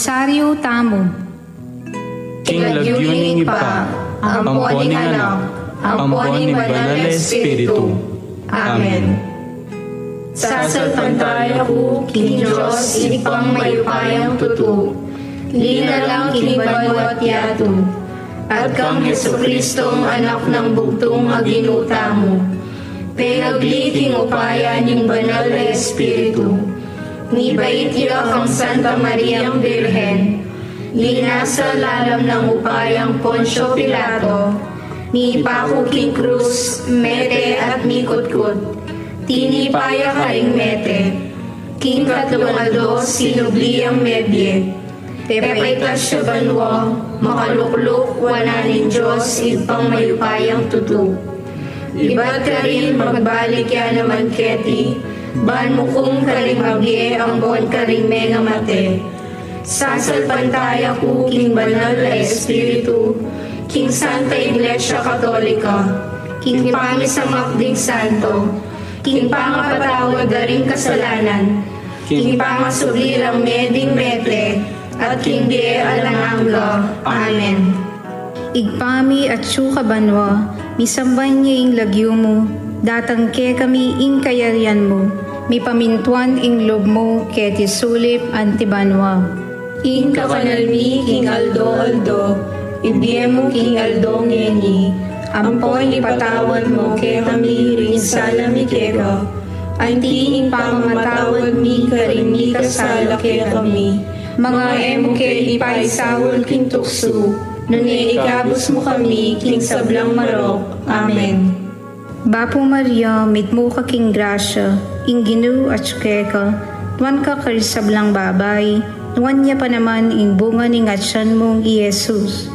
Saryo tamo. King lagyuning ipa, amponing anak, amponing banal na Espiritu. Amen. Sasalpantaya ko, King Diyos, ipang mayupayang tutu, linalang kinibanwat yato, at kang Jesucristong anak ng bugtong aginuta mo, penagliking upaya ning banal na Espiritu, ni baitya kang Santa Mariang Birhen, linasa lalam ng upayang Poncio Pilato, ni Paco King Cruz, Mete at Mikutkut, tinipaya karing Mete, King Katlumaldo, sinubliang Medye, Pepaitas siya banwa, makalukluk, wananin Diyos, ipang mayupayang tutu. Iba't ka rin magbalik ya naman keti, ban mo kung karing magye, ang bon karing menga mate. Sasalpantaya ko, King Banal na Espiritu, King Santa Iglesia Katolika, King Pangisamakding Santo, King Pangapatawad na ring kasalanan, King Pangasubirang Meding Mete, at King Die Alangangga. Amen. Igpami at syuka banwa, misamban niya ing lagyo mo, datangke kami ing kayarian mo, mi pamintuan ing lob mo, keti sulip antibanwa. King kakanalmi, King Aldo, ibiemo King Aldo ngeni, ampoy ipatawad mo ke kami rin salami keka, anti ing pamamatawad mi karin mi kasala ke kami, mga emo ke ipaisawol King tuksu, nuni ikabos mo kami King sablang marok. Amen. Bapo Maria, mitmo ka king grasya, ing ginu at syukeka, tuwan ka karisablang babay, tuwan niya pa naman ing bunga ning atsyan mong Iesus.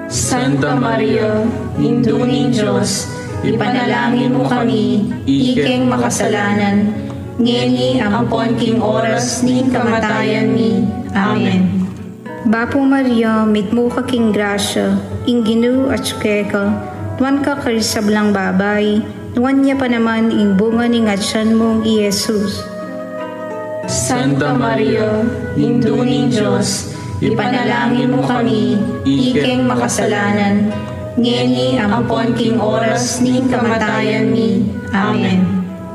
Santa Maria, Induning Diyos, ipanalangin mo kami, ikeng makasalanan, ngeni ang king oras ning kamatayan mi. Amen. Bapo Maria, mitmo ka king grasya, ing ginu at syukeka, tuwan ka karisablang babay, tuwan niya pa naman ing bunga ning atsyan mong Iesus. Santa Maria, Induning Diyos, ipanalangin mo kami, ikeng makasalanan, ngeni ang king oras ning kamatayan mi. Amen.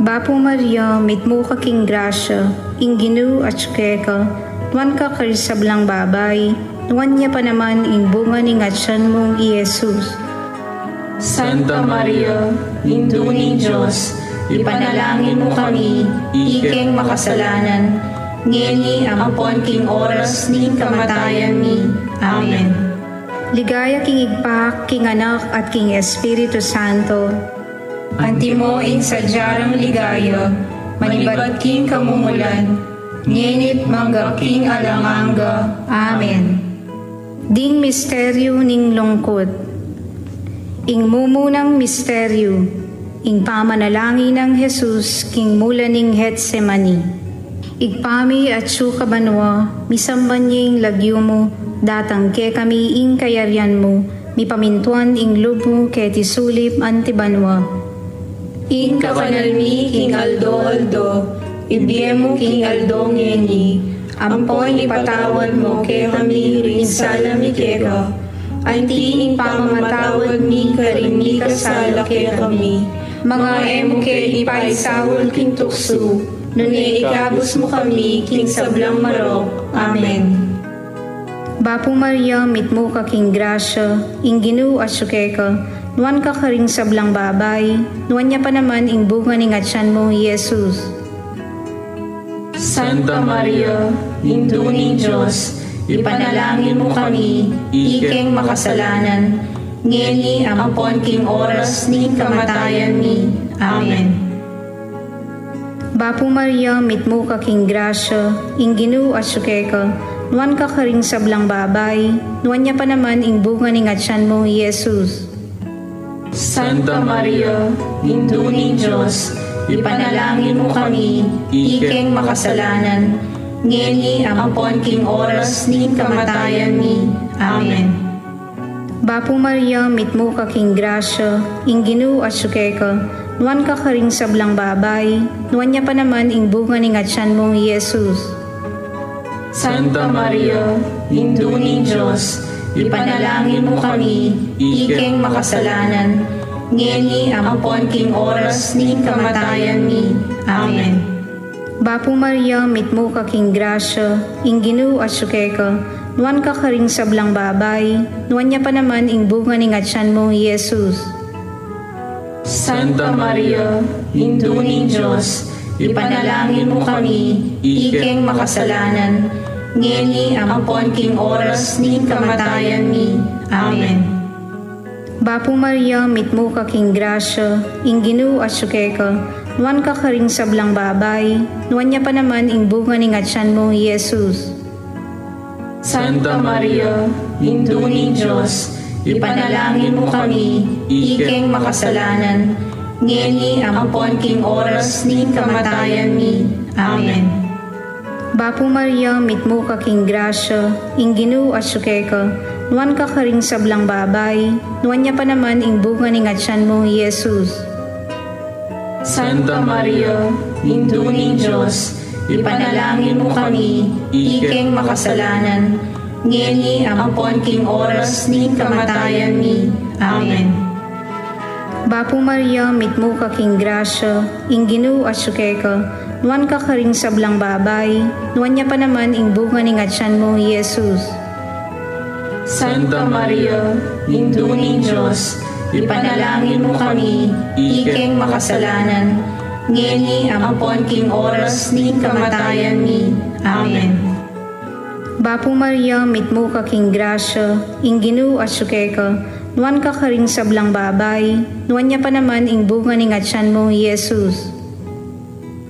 Bapo Maria, mitmo ka king grasya, ing ginu at syukeka, tuwan ka karisablang babay, tuwan niya pa naman ing bunga ning atsyan mong Iesus. Santa Maria, Induning Diyos, ipanalangin mo kami, ikeng makasalanan, ngeni ang king oras ning kamatayan mi. Amen. Ligaya king igpak, king anak at king Espiritu Santo. Antimo ing sadyarang ligaya, manibat king kamumulan, ngenit mangga king alanganga. Amen. Ding misteryo ning lungkot. Ing mumunang misteryo, ing pamanalangin ng Jesus, king mula ning Getsemani. Igpami at syuka banwa, misamban niya ing lagyo mo, datangke kami ing kayarian mo, mi pamintuan ing loob mo, keti sulip antibanwa. Ing kakanalmi, King Aldo, ibiemo King Aldo ngeni, ampoy ipatawad mo ke kami rin salami keka, anti ing pamamatawad mi karin mi kasala ke kami, mga emo ke ipaisawol King tuksu, nuni ikabos mo kami King sablang marok. Amen. Bapo Maria, mitmo ka king grasya, ing ginu at syukeka, nuwan ka karing sablang babay, nuwan niya pa naman ing bunga ning atsyan mong Iesus. Santa Maria, Induning Diyos, ipanalangin mo kami, ikeng makasalanan, ngeni ang king oras ning kamatayan mi. Amen. Bapo Maria, mitmo ka king grasya, ing ginu at syukeka, nuwan ka karing sablang babay, nuwan niya pa naman ing bunga ning atsyan mong Iesus. Santa Maria, Induning Diyos, ipanalangin mo kami, ikeng makasalanan, ngeni ang king oras ning kamatayan mi. Amen. Bapo Maria, mitmo ka king grasya, ing ginu at syukeka, nuwan ka karing sablang babay, nuwan niya pa naman ing bunga ning atsyan mong Iesus. Santa Maria, Induning Diyos, ipanalangin mo kami, ikeng makasalanan, ngeni ampon king oras ning kamatayan mi. Amen. Bapo Maria, mitmo ka king grasya, ing Ginoo at sukeka, nuan ka karing sablang babay, nuan niya pa naman ing bunga ning atyan mo, Jesus. Santa Maria, Induning Diyos, ipanalangin mo kami, ikeng makasalanan, ngeni ampon king oras ning kamatayan mi. Amen. Bapo Maria, mitmo ka king grasya, ing Ginoo at sukeka, nuan ka karing sablang babay, nuan niya pa naman ing bunga ning atyan mo, Jesus. Santa Maria, Induning Diyos, ipanalangin mo kami, ikeng makasalanan, ngeni ampon king oras ning kamatayan mi. Amen. Bapo Maria, mitmo ka king grasya, ing Ginoo at sukeka, nuan ka karing sablang babay, nuan niya pa naman ing bunga ning atyan mo, Jesus. Santa Maria, Induning Diyos, ipanalangin mo kami, ikeng makasalanan, ngeni ampon king oras ning kamatayan mi. Amen. Bapo Maria, mitmo ka king grasya, ing Ginoo at sukeka, nuan ka karing sablang babay, nuan niya pa naman ing bunga ning atyan mo, Jesus. Santa Maria, Induning Diyos, ipanalangin mo kami, ikeng makasalanan, ngeni ampon king oras ning kamatayan mi. Amen. Bapo Maria, mitmo ka king grasya, ing Ginoo at sukeka, nuan ka karing sablang babay, nuan niya pa naman ing bunga ning atyan mo, Jesus.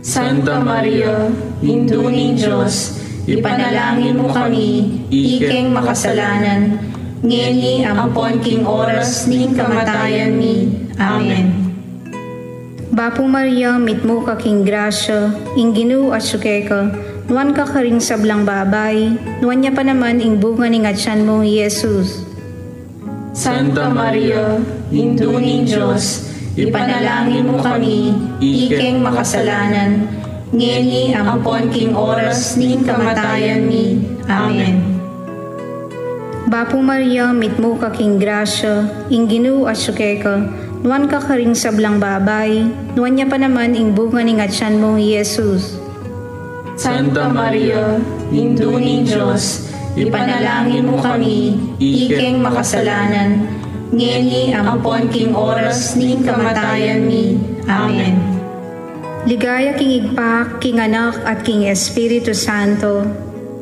Santa Maria, Induning Diyos, ipanalangin mo kami, ikeng makasalanan, ngeni ampon king oras ning kamatayan mi. Amen. Bapo Maria, mitmo ka king grasya, ing Ginoo at sukeka, nuan ka karing sablang babay, nuan niya pa naman ing bunga ning atyan mo, Jesus. Santa Maria, Induning Diyos, ipanalangin mo kami, ikeng makasalanan, ngeni ampon king oras ning kamatayan mi. Amen. Bapo Maria, mitmo ka king grasya, ing Ginoo at sukeka, nuan ka karing sablang babay, nuan niya pa naman ing bunga ning atyan mo, Jesus. Santa Maria, Induning Diyos, ipanalangin mo kami, ikeng makasalanan, ngeni ampon king oras ning kamatayan mi. Amen. Ligaya king igpak, king anak at king Espiritu Santo.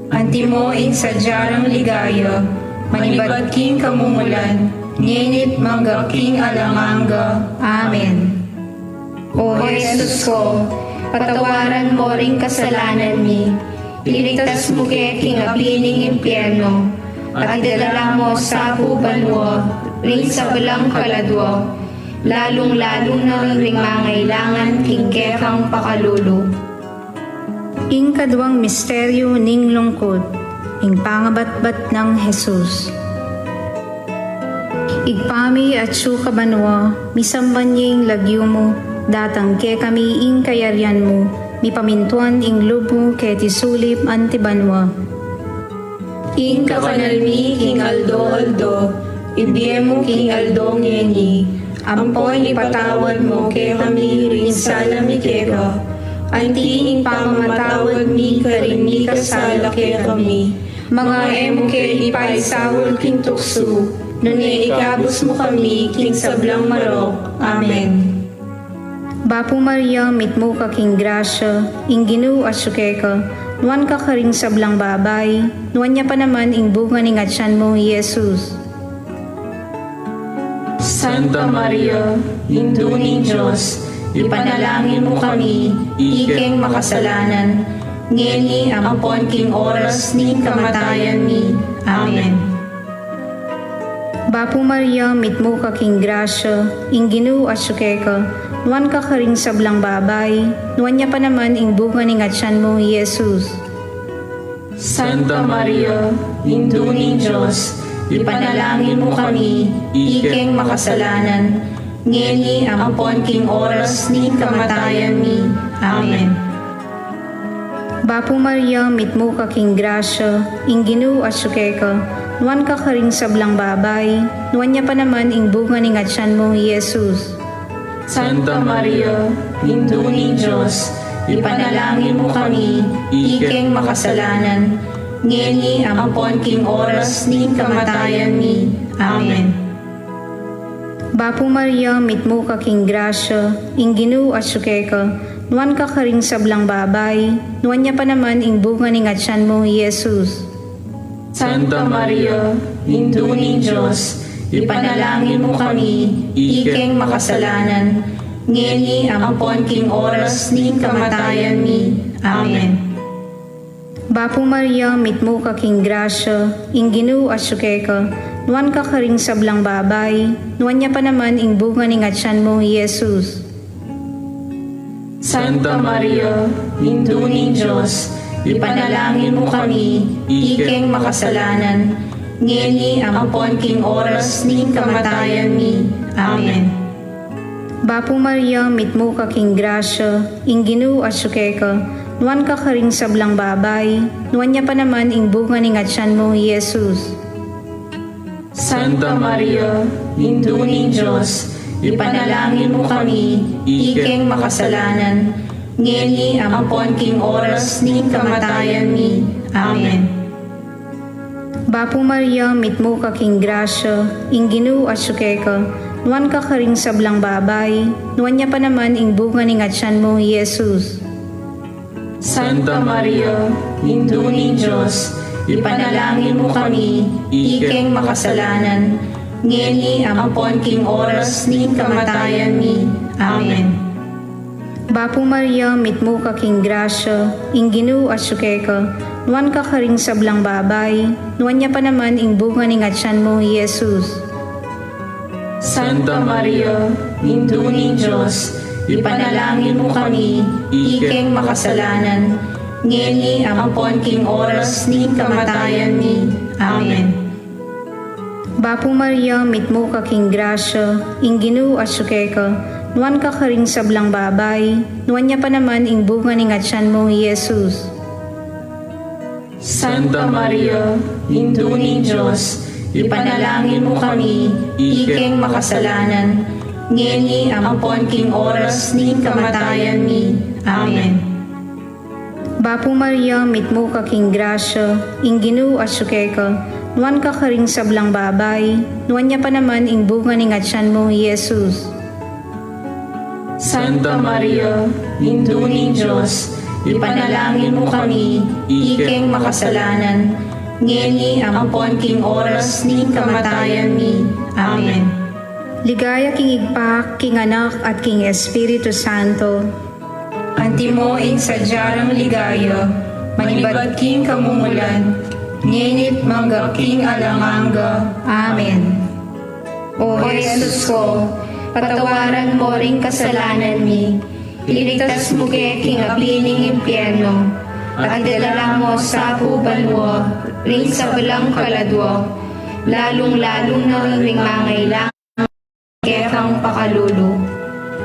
Antimo ing sadyarang ligaya, manibad king kamumulan, ngenit mangga king alamanga. Amen. O Jesus ko, patawaran mo ring kasalanan mi, iligtas mo kay king apining impyerno, at idala mo sa kubanwa, ring sa balang kaladwa, lalong-lalo na ring mangailangan king kekang pakalulu. Ing kadwang misteryo ning lungkot, ing pangabatbat ng Jesus. Igpami at sukabanwa, misamban niya ing lagyo mo, datang ke kami ing kayaryan mo, mipamintuan ing loob mo ke tisulip antibanwa. King kapanalmi king aldo-aldo, ibiye mo king aldo ngeni, ampoy ipatawad mo ke kami rin salami keka, anti ing pamamatawad mi karin mi kasala ke kami, mga emo ke ipaisawol king tukso, nune ikabos mo kami king sablang marok. Amen. Bapo Maria, mitmo ka king grasya, ing Ginoo at sukeka, nuan ka karing sablang babay, nuan niya pa naman ing bunga ning atyan mo, Jesus. Santa Maria, Induning Diyos, ipanalangin mo kami, ikeng makasalanan, ngeni ampon king oras ning kamatayan mi. Amen. Bapo Maria, mitmo ka king grasya, ing Ginoo at sukeka, nuan ka karing sablang babay, nuan niya pa naman ing bunga ning atyan mo, Jesus. Santa Maria, Induning Diyos, ipanalangin mo kami, ikeng makasalanan, ngeni ampon king oras ning kamatayan mi. Amen. Bapo Maria, mitmo ka king grasya, ing Ginoo asyuke ka, nuan ka karing sablang babay, nuan niya pa naman ing bunga ning atyan mo, Jesus. Santa Maria, Induning Diyos, ipanalangin mo kami, ikeng makasalanan, ngeni ampon king oras ning kamatayan mi. Amen. Bapo Maria, mitmo ka king grasya, ing Ginoo asyuke ka, nuan ka karing sablang babay, nuan niya pa naman ing bunga ning atyan mo, Jesus. Santa Maria, Induning Diyos, ipanalangin mo kami, ikeng makasalanan, ngeni ampon king oras ning kamatayan mi. Amen. Bapo Maria, mitmo ka king grasya, ing Ginoo asyuke ka, nuan ka karing sablang babay, nuan niya pa naman ing bunga ning atyan mo, Jesus. Santa Maria, Induning Diyos, ipanalangin mo kami, ikeng makasalanan, ngeni ampon king oras ning kamatayan mi. Amen. Bapo Maria, mitmo ka king grasya, ing Ginoo asyuke ka, nuan ka karing sablang babay, nuan niya pa naman ing bunga ning atyan mo, Jesus. Santa Maria, Induning Diyos, ipanalangin mo kami, ikeng makasalanan, ngeni ampon king oras ning kamatayan mi. Amen. Bapo Maria, mitmo ka king grasya, ing Ginoo asyuke ka, nuan ka karing sablang babay, nuan niya pa naman ing bunga ning atyan mo, Jesus. Santa Maria, Induning Diyos, ipanalangin mo kami, ikeng makasalanan, ngeni ampon king oras ning kamatayan mi. Amen. Bapo Maria, mitmo ka king grasya, ing Ginoo asyuke ka, nuan ka karing sablang babay, nuan niya pa naman ing bunga ning atyan mo, Jesus. Santa Maria, Induning Diyos, ipanalangin mo kami, ikeng makasalanan, ngeni ampon king oras ning kamatayan mi. Amen. Bapo Maria, mitmo ka king grasya, ing Ginoo asyuke ka, nuan ka karing sablang babay, nuan niya pa naman ing bunga ning atyan mo, Jesus. Santa Maria, Induning Diyos, ipanalangin mo kami, ikeng makasalanan, ngeni ampon king oras ning kamatayan mi. Amen. Bapo Maria, mitmo ka king grasya, ing Ginoo asyuke ka, nuan ka karing sablang babay, nuan niya pa naman ing bunga ning atyan mo, Jesus. Santa Maria, Induning Diyos, ipanalangin mo kami, ikeng makasalanan, ngeni ampon king oras ning kamatayan mi. Amen. Ligaya king igpak, king anak at king Espiritu Santo. Antimo ing sadyarang ligaya, manibad king kamumulan, ngenit mangga king alanganga. Amen. O Jesus ko, patawaran mo ring kasalanan mi, iligtas mo kay king apining impyerno, at idala mo sa pubalwa, ring sa balang kaladwa, lalong-lalong na ring mangailangan kay kang pakalulu.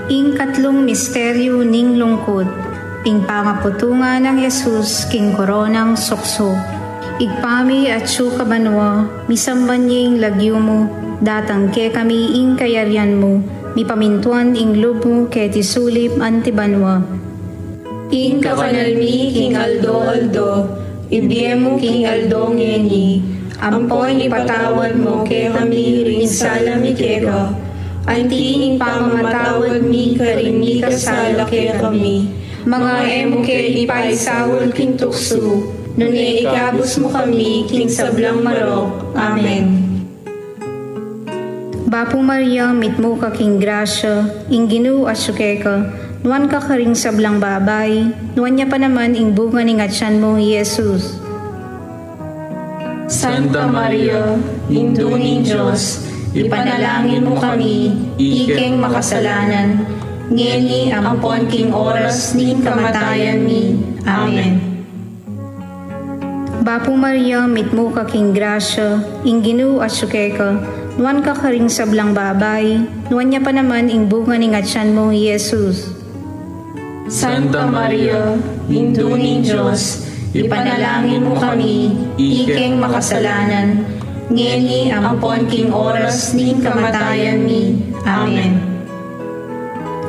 Ing katlong misteryo ning lungkot, ing pangaputungan ng Jesus king koronang suksok. Igpami at kabanwa, misambanying lagyo mo, datang ke kami ing kayaryan mo, mipamintuan ing loob mo ke tisulip antibanwa. Ing kakanalmi king aldo, ibigay mo king aldo ngeni, ampon ipatawad mo ke kami rin salami keka, anting pamamatawad mi karin mi kasala ke kami, mga emo ke ipaisawal king tukso, nune ikabos mo kami king sablang marok. Amen. Bapo Maria, mitmo ka king grasya, ing Ginoo asyuke ka, nuan ka karing sablang babay, nuan niya pa naman ing bunga ning atyan mo, Jesus. Santa Maria, Induning Diyos, ipanalangin mo kami, ikeng makasalanan, ngeni ampon king oras ning kamatayan mi. Amen. Bapo Maria, mitmo ka king grasya, ing Ginoo asyuke ka, nuan ka karing sablang babay, nuan niya pa naman ing bunga ning atyan mo, Jesus. Santa Maria, Induning Diyos, ipanalangin mo kami, ikeng makasalanan, ngeni ampon king oras ning kamatayan mi. Amen.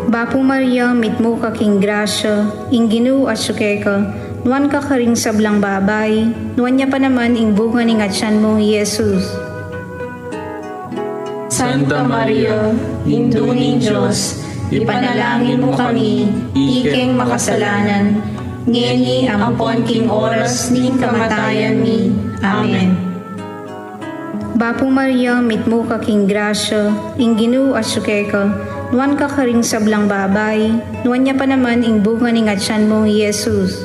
Bapo Maria, mitmo ka king grasya, ing Ginoo asyuke ka, nuan ka karing sablang babay, nuan niya pa naman ing bunga ning atyan mo, Jesus. Santa Maria, Induning Diyos, ipanalangin mo kami, ikeng makasalanan, ngeni ampon king oras ning kamatayan mi. Amen. Bapo Maria, mitmo ka king grasya, ing Ginoo asyuke ka, nuan ka karing sablang babay, nuan niya pa naman ing bunga ning atyan mo, Jesus.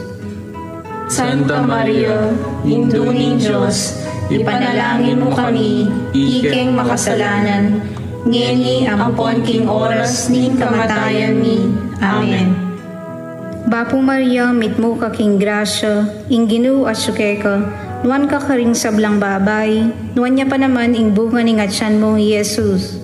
Santa Maria, Induning Diyos, ipanalangin mo kami, ikeng makasalanan, ngeni ampon king oras ning kamatayan mi. Amen. Bapo Maria, mitmo ka king grasya, ing Ginoo asyuke ka, nuan ka karing sablang babay, nuan niya pa naman ing bunga ning atyan mo, Jesus.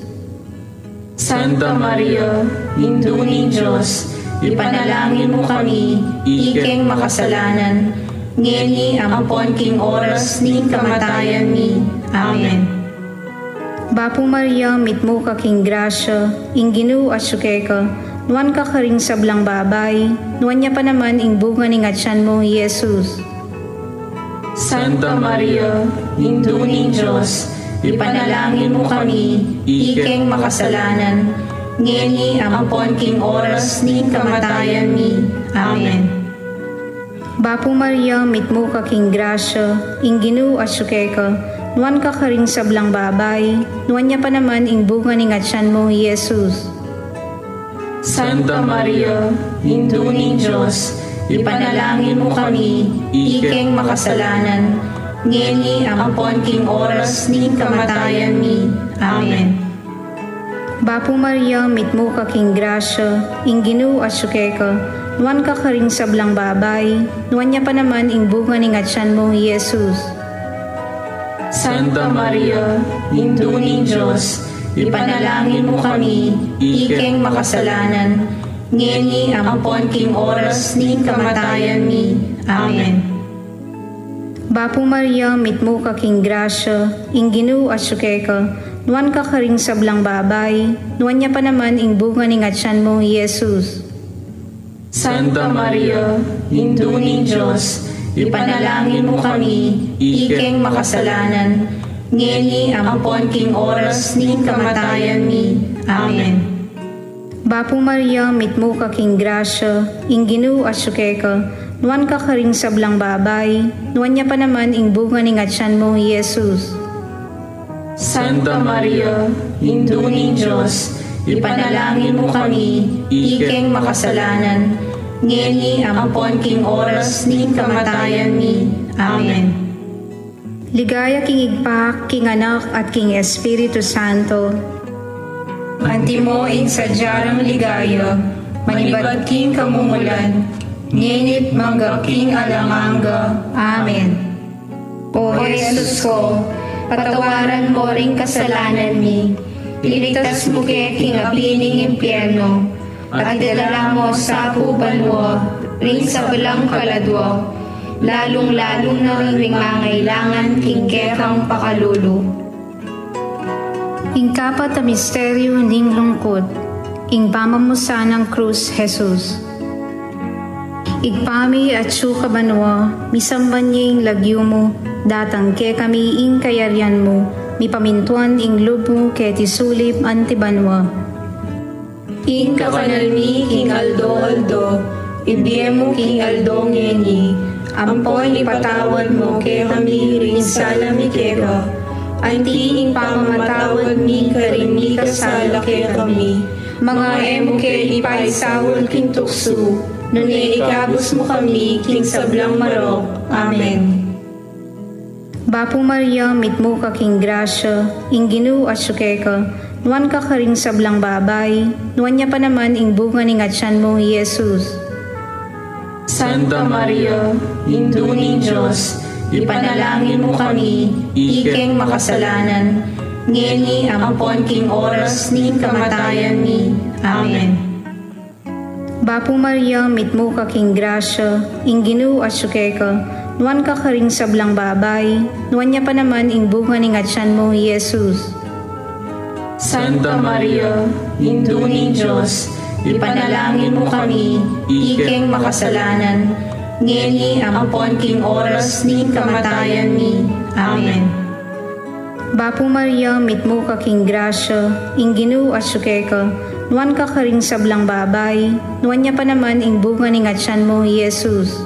Santa Maria, Induning Diyos, ipanalangin mo kami, ikeng makasalanan, ngeni ampon king oras ning kamatayan mi. Amen. Bapo Maria, mitmo ka king grasya, ing Ginoo asyuke ka, nuan ka karing sablang babay, nuan niya pa naman ing bunga ning atyan mo, Jesus. Santa Maria, Induning Diyos, ipanalangin mo kami, ikeng makasalanan, ngeni ampon king oras ning kamatayan mi. Amen. Bapo Maria, mitmo ka king grasya, ing Ginoo asyuke ka, nuan ka karing sablang babay, nuan niya pa naman ing bunga ning atyan mo, Jesus. Santa Maria, Induning Diyos, ipanalangin mo kami, ikeng makasalanan, ngeni ampon king oras ning kamatayan mi. Amen. Bapo Maria, mitmo ka king grasya, ing Ginoo asyuke ka, nuan ka karing sablang babay, nuan niya pa naman ing bunga ning atyan mo, Jesus. Santa Maria, Induning Diyos, ipanalangin mo kami, ikeng makasalanan, ngeni ampon king oras ning kamatayan mi. Amen. Bapo Maria, mitmo ka king grasya, ing Ginoo asyuke ka, nuan ka karing sablang babay, nuan niya pa naman ing bunga ning atyan mo, Jesus. Santa Maria, Induning Diyos, ipanalangin mo kami, ikeng makasalanan, ngeni ampon king oras ning kamatayan mi. Amen. Bapo Maria, mitmo ka king grasya, ing Ginoo asyuke ka, nuan ka karing sablang babay, nuan niya pa naman ing bunga ning atyan mo, Jesus. Santa Maria, Induning Diyos, ipanalangin mo kami, ikeng makasalanan, ngeni ampon king oras ning kamatayan mi. Amen. Ligaya king igpak, king anak at king Espiritu Santo. Antimo ing sadyarang ligaya, manibad king kamumulan, ngenit mangga king alamanga. Amen. O Jesus ko, patawaran mo ring kasalanan mi, iligtas mo kay king apining impyerno, at idala mo sa kubanwa, ring sa balang kaladwa, lalong-lalong na ring mangailangan king kekang pakalulu. Ing kapat na misteryo ning lungkot, ing pamamusa ng krus, Jesus. Igpami at suka banwa, misamban niya ing lagyo mo, datang ke kami ing kayaryan mo, mipamintuan ing loob mo ke tisulip antibanwa. Ing kakanalmi king aldo-aldo, ibiye mo king aldo ngeni, ampoy ipatawad mo ke kami rin sa lamikeka, anti ing pamamatawad mi karin mi kasala ke kami, mga emo ke ipaisawol king tukso, nuni ikabos mo kami king sablang marok. Amen. Bapo Maria, mitmo ka king grasya, ing Ginoo asyuke ka, nuan ka karing sablang babay, nuan niya pa naman ing bunga ning atyan mo, Jesus. Santa Maria, Induning Diyos, ipanalangin mo kami, ikeng makasalanan, ngeni ampon king oras ning kamatayan mi. Amen. Bapo Maria, mitmo ka king grasya, ing Ginoo asyuke ka, nuan ka karing sablang babay, nuan niya pa naman ing bunga ning atyan mo, Jesus. Santa Maria, Induning Diyos, ipanalangin mo kami, ikeng makasalanan, ngeni ampon king oras ning kamatayan mi. Amen. Bapo Maria, mitmo ka king grasya, ing Ginoo asyuke ka, nuan ka karing sablang babay, nuan niya pa naman ing bunga ning atyan mo, Jesus.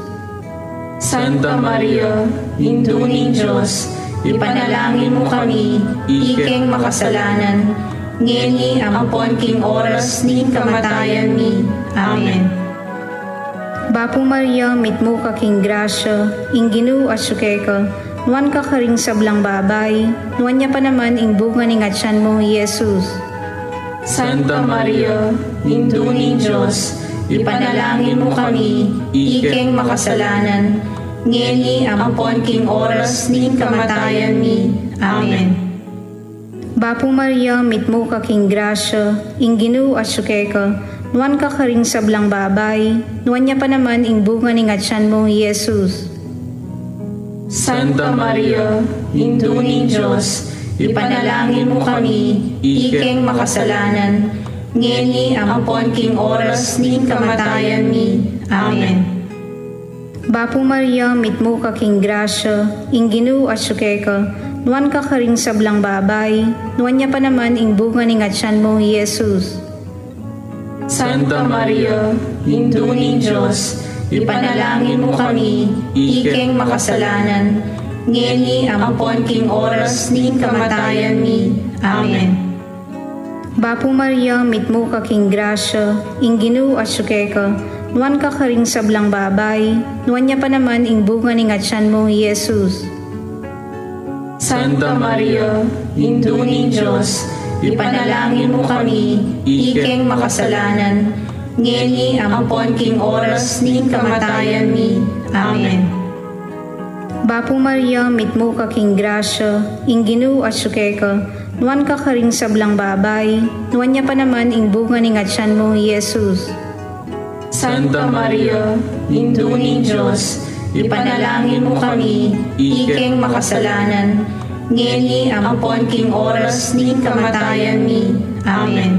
Santa Maria, Induning Diyos, ipanalangin mo kami, ikeng makasalanan, ngeni ampon king oras ning kamatayan mi. Amen. Bapo Maria, mitmo ka king grasya, ing Ginoo asyuke ka, nuan ka karing sablang babay, nuan niya pa naman ing bunga ning atyan mo, Jesus. Santa Maria, Induning Diyos, ipanalangin mo kami, ikeng makasalanan, ngeni ampon king oras ning kamatayan mi. Amen. Bapo Maria, mitmo ka king grasya, ing Ginoo asyuke ka, nuan ka karing sablang babay, nuan niya pa naman ing bunga ning atyan mo, Jesus. Santa Maria, Induning Diyos, ipanalangin mo kami, ikeng makasalanan, ngeni ampon king oras ning kamatayan mi. Amen. Bapo Maria, mitmo ka king grasya, ing Ginoo asyuke ka, nuan ka karing sablang babay, nuan niya pa naman ing bunga ning atyan mo, Jesus. Santa Maria, Induning Diyos, ipanalangin mo kami, ikeng makasalanan, ngeni ampon king oras ning kamatayan mi. Amen. Bapo Maria, mitmo ka king grasya, ing Ginoo asyuke ka, nuan ka karing sablang babay, nuan niya pa naman ing bunga ning atyan mo, Jesus. Santa Maria, Induning Diyos, ipanalangin mo kami, ikeng makasalanan, ngeni ampon king oras ning kamatayan mi. Amen. Bapo Maria, mitmo ka king grasya, ing Ginoo asyuke ka, nuan ka karing sablang babay, nuan niya pa naman ing bunga ning atyan mo, Jesus. Santa Maria, Induning Diyos, ipanalangin mo kami, ikeng makasalanan, ngeni ampon king oras ning kamatayan mi. Amen.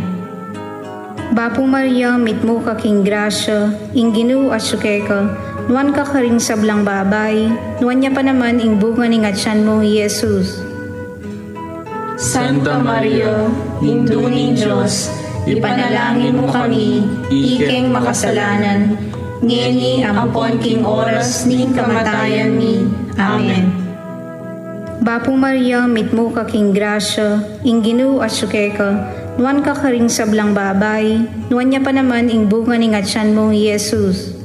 Bapo Maria, mitmo ka king grasya, ing Ginoo asyuke ka, nuan ka karing sablang babay, nuan niya pa naman ing bunga ning atyan mo, Jesus. Santa Maria, Induning Diyos, ipanalangin mo kami, ikeng makasalanan, ngeni ampon king oras ning kamatayan mi. Amen. Bapo Maria, mitmo ka king grasya, ing Ginoo asyuke ka, nuan ka karing sablang babay, nuan niya pa naman ing bunga ning atyan mo, Jesus.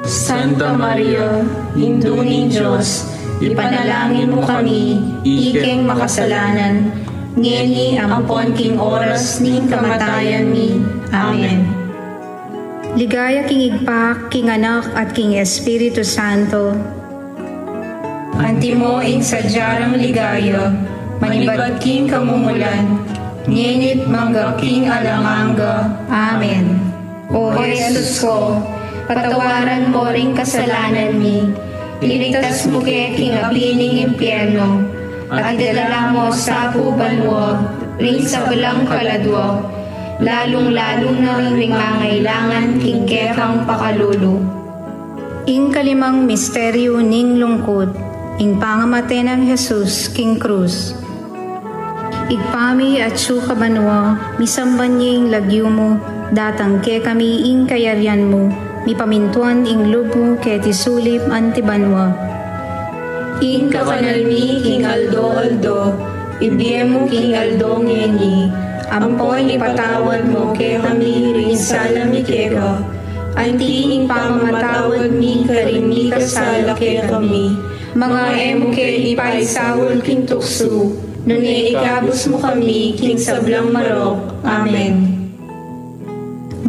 Santa Maria, Induning Diyos, ipanalangin mo kami, ikeng makasalanan, ngeni ampon king oras ning kamatayan mi. Amen. Ligaya king igpak, king anak at king Espiritu Santo. Antimo ing sadyarang ligaya, manibad king kamumulan, ngenit mangga king alanganga. Amen. O Jesus ko, patawaran mo ring kasalanan mi, iligtas mo kay king apining impyerno, at idala mo sa pubanwa, ring sa walang kaladwa, lalong-lalo na ring mangailangan king kekang pakalulu. Ing kalimang misteryo ning lungkot, ing pangamatay ng Jesus king krus. Igpami at sukabanwa, misamban niya ing lagyo mo, datang ke kami ing kayaryan mo, mipamintuan ing lubo ke tisulip antibanwa. Ing kakanalmi king aldo-aldo, ibiye mo king aldo ngeni, ampoy ipatawad mo ke kami rin salami keka, anti ing pamamatawad mi karimi kasala ke kami, mga emo ke ipaisawol king tukso, nuni ikabos mo kami king sablang marok. Amen.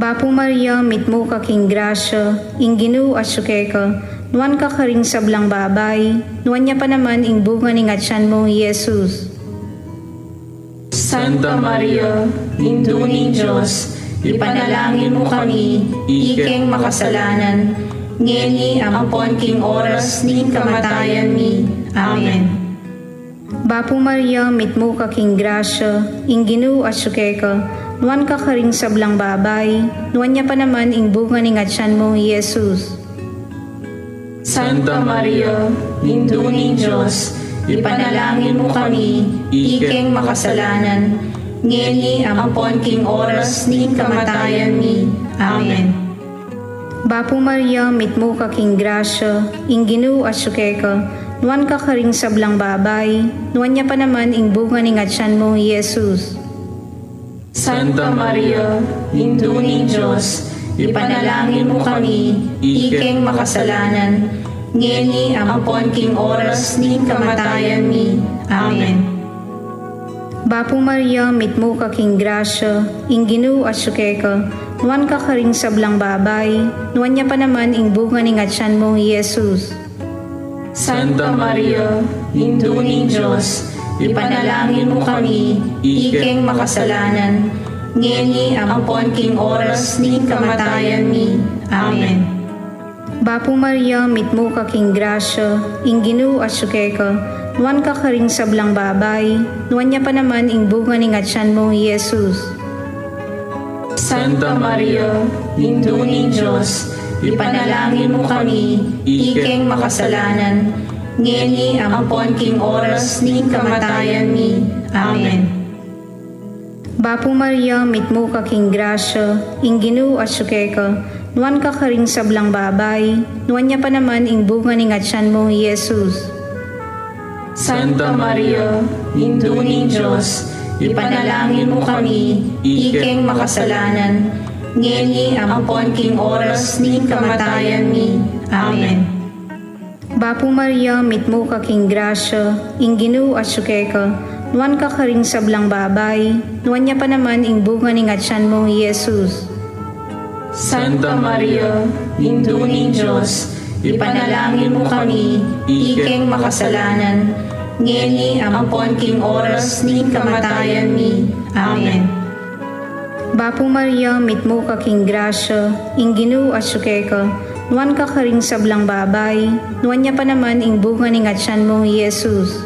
Bapo Maria, mitmo ka king grasya, ing Ginoo asyuke ka, nuan ka karing sablang babay, nuan niya pa naman ing bunga ning atyan mo, Jesus. Santa Maria, Induning Diyos, ipanalangin mo kami, ikeng makasalanan, ngeni ampon king oras ning kamatayan mi. Amen. Bapo Maria, mitmo ka king grasya, ing Ginoo asuke ka, nuan ka karing sablang babay, nuan niya pa naman ing bunga ning atyan mo, Jesus. Santa Maria, Induning Diyos, ipanalangin mo kami, ikeng makasalanan, ngeni ampon king oras ning kamatayan mi. Amen. Bapo Maria, mitmo ka king grasya, ing Ginoo asuke ka, nuan ka karing sablang babay, nuan niya pa naman ing bunga ning atyan mo, Jesus. Santa Maria, Induning Diyos, ipanalangin mo kami, ikeng makasalanan, ngeni ampon king oras ning kamatayan mi. Amen. Bapo Maria, mitmo ka king grasya, ing Ginoo asuke ka, nuan ka karing sablang babay, nuan niya pa naman ing bunga ning atyan mo, Jesus. Santa Maria, Induning Diyos, ipanalangin mo kami, ikeng makasalanan, ngeni ampon king oras ning kamatayan mi. Amen. Bapo Maria, mitmo ka king grasya, ing Ginoo asuke ka, nuan ka karing sablang babay, nuan niya pa naman ing bunga ning atyan mo, Jesus. Santa Maria, Induning Diyos, ipanalangin mo kami, ikeng makasalanan, ngeni ampon king oras ning kamatayan mi. Amen. Bapo Maria, mitmo ka king grasya, ing Ginoo asuke ka, nuan ka karing sablang babay, nuan niya pa naman ing bunga ning atyan mo, Jesus. Santa Maria, Induning Diyos, ipanalangin mo kami, ikeng makasalanan, ngeni ampon king oras ning kamatayan mi. Amen. Bapo Maria, mitmo ka king grasya, ing Ginoo asuke ka, nuan ka karing sablang babay, nuan niya pa naman ing bunga ning atyan mo, Jesus. Santa Maria, Induning Diyos, ipanalangin mo kami, ikeng makasalanan, ngeni ampon king oras ning kamatayan mi. Amen. Bapo Maria, mitmo ka king grasya, ing Ginoo asuke ka, nuan ka karing sablang babay, nuan niya pa naman ing bunga ning atyan mo, Jesus.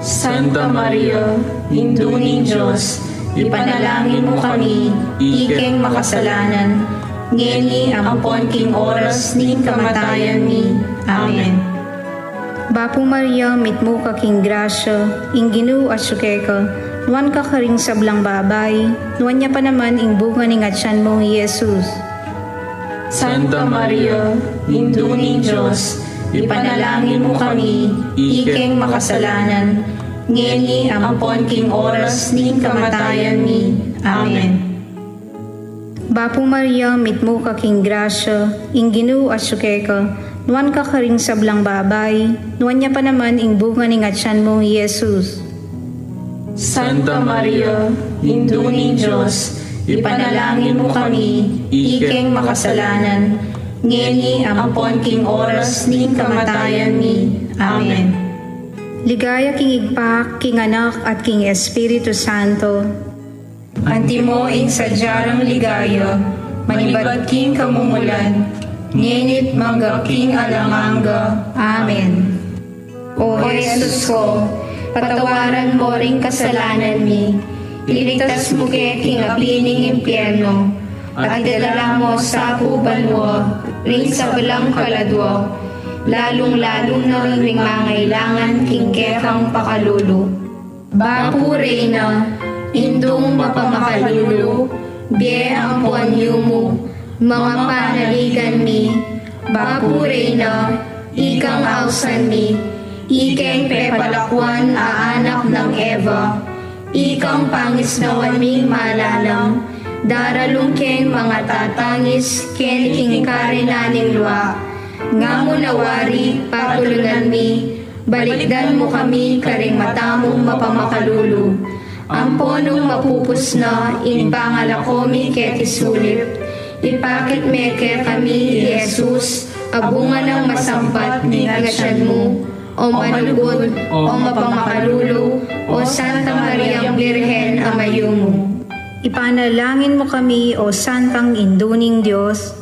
Santa Maria, Induning Diyos, ipanalangin mo kami, ikeng makasalanan, ngeni ampon king oras ning kamatayan mi. Amen. Bapo Maria, mitmo ka king grasya, ing Ginoo asuke ka, nuan ka karing sablang babay, nuan niya pa naman ing bunga ning atyan mo, Jesus. Santa Maria, Induning Diyos, ipanalangin mo kami, ikeng makasalanan, ngeni ampon king oras ning kamatayan mi. Amen. Bapo Maria, mitmo ka king grasya, ing Ginoo asuke ka, nuan ka karing sablang babay, nuan niya pa naman ing bunga ning atyan mo, Jesus. Santa Maria, Induning Diyos, ipanalangin mo kami, ikeng makasalanan, ngeni ampon king oras ning kamatayan mi. Amen. Ligaya king igpak, king anak at king Espiritu Santo. Antimo ing sadyarang ligaya, manibad king kamumulan, ngenit mangga king alamanga. Amen. O Jesus ko, patawaran mo ring kasalanan mi, iligtas mo kay king apining impyerno, at idadala mo sa kubanwa, ring sa balang kaladwa, lalong-lalo na ring mangailangan king kekang pakalulo. Bapu Reyna, indong mapamakalulu, biye ang puanyo mo, mga panaligan mi. Bapu Reyna, ikang ausan mi, ikeng pepalakwan aanak ng Eva, ikang pangisnawan ming malalang, daralong keng mga tatangis, ken king karinaning luwa, nga mo nawari patulungan mi, balikdan mo kami karing matamong mapamakalulu, ang ponong mapupus na in pangalakomi ket isulip, ipakit meke kami, Jesus, abungan ng masampat ni agasyan mo, o manugod, o mapamakalulu, o Santa Mariang Birhen Amayo mo. ipanalangin mo kami o Santang Induning Diyos,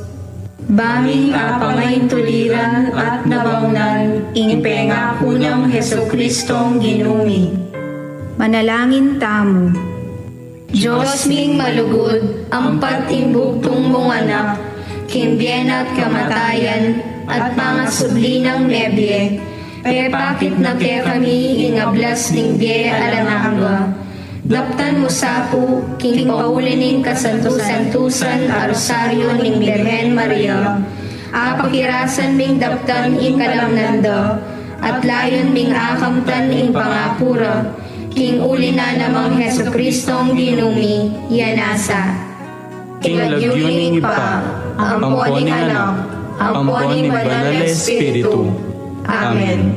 Baming apamay tuliran at nabangnan, ing pengako ng Hesukristong ginumi. manalangin tamo. Diyos ming malugod, ampat imbugtong mong anak, kimbyen at kamatayan, at pangasubli ng nebye, pepakit na ke kami ingablas ning bye alanangga. Daptan mo sapo, king paulining kasantusan-tusan a rosaryo ning Birhen Maria, apakirasan ming daptan ing kalamnanda, at layon ming akamtan ing pangapura, king uli na namang Hesukristong ginumi, yanasa. King lagyuning ipa, amponing anak, amponing banal na Espiritu. Amen.